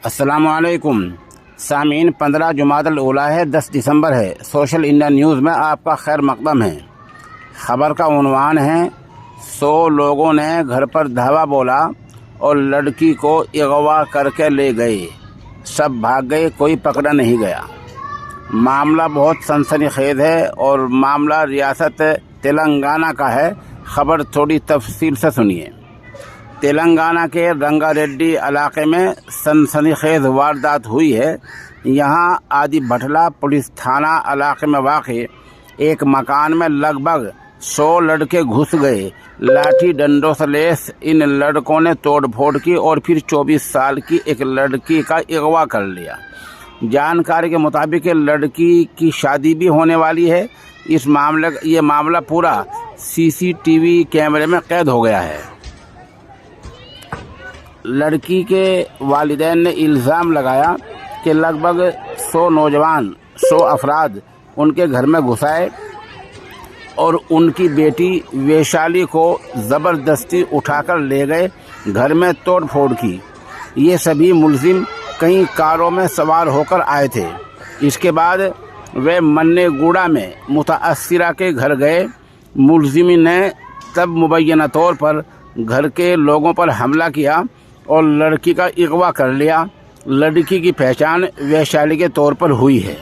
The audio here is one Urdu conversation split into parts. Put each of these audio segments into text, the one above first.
السلام علیکم سامعین، 15 جمادی الاولیٰ ہے، 10 دسمبر ہے۔ سوشل انڈیا نیوز میں آپ کا خیر مقدم ہے۔ خبر کا عنوان ہے 100 لوگوں نے گھر پر دھاوا بولا اور لڑکی کو اغوا کر کے لے گئے، سب بھاگ گئے، کوئی پکڑا نہیں گیا۔ معاملہ بہت سنسنی خیز ہے اور معاملہ ریاست تلنگانہ کا ہے۔ خبر تھوڑی تفصیل سے سنیے۔ تلنگانہ کے رنگا ریڈی علاقے میں سنسنی خیز واردات ہوئی ہے۔ یہاں آدی بھٹلا پولیس تھانہ علاقے میں واقع ایک مکان میں لگ بھگ 100 لڑکے گھس گئے۔ لاٹھی ڈنڈوں سے لیس ان لڑکوں نے توڑ پھوڑ کی اور پھر 24 سال کی ایک لڑکی کا اغوا کر لیا۔ جانکاری کے مطابق لڑکی کی شادی بھی ہونے والی ہے۔ یہ معاملہ پورا CCTV کیمرے میں قید ہو گیا ہے۔ لڑکی کے والدین نے الزام لگایا کہ لگ بھگ 100 افراد ان کے گھر میں گھس آئے اور ان کی بیٹی ویشالی کو زبردستی اٹھا کر لے گئے، گھر میں توڑ پھوڑ کی۔ یہ سبھی ملزم کئی کاروں میں سوار ہو کر آئے تھے۔ اس کے بعد وہ منّے گوڑا میں متاثرہ کے گھر گئے۔ ملزمین نے تب مبینہ طور پر گھر کے لوگوں پر حملہ کیا اور لڑکی کا اغوا کر لیا۔ لڑکی کی پہچان ویشالی کے طور پر ہوئی ہے۔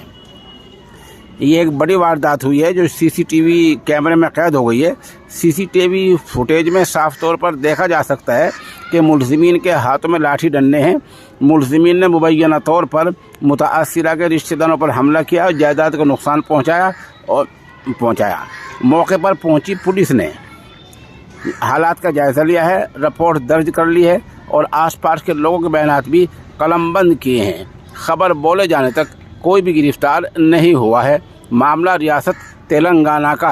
یہ ایک بڑی واردات ہوئی ہے جو CCTV کیمرے میں قید ہو گئی ہے۔ CCTV فوٹیج میں صاف طور پر دیکھا جا سکتا ہے کہ ملزمین کے ہاتھوں میں لاٹھی ڈنڈے ہیں۔ ملزمین نے مبینہ طور پر متاثرہ کے رشتہ داروں پر حملہ کیا اور جائیداد کو نقصان پہنچایا۔ موقع پر پہنچی پولیس نے حالات کا جائزہ لیا ہے، رپورٹ درج کر لی ہے اور آس پاس کے لوگوں کے بیانات بھی قلم بند کیے ہیں۔ خبر بولے جانے تک کوئی بھی گرفتار نہیں ہوا ہے۔ معاملہ ریاست تلنگانہ کا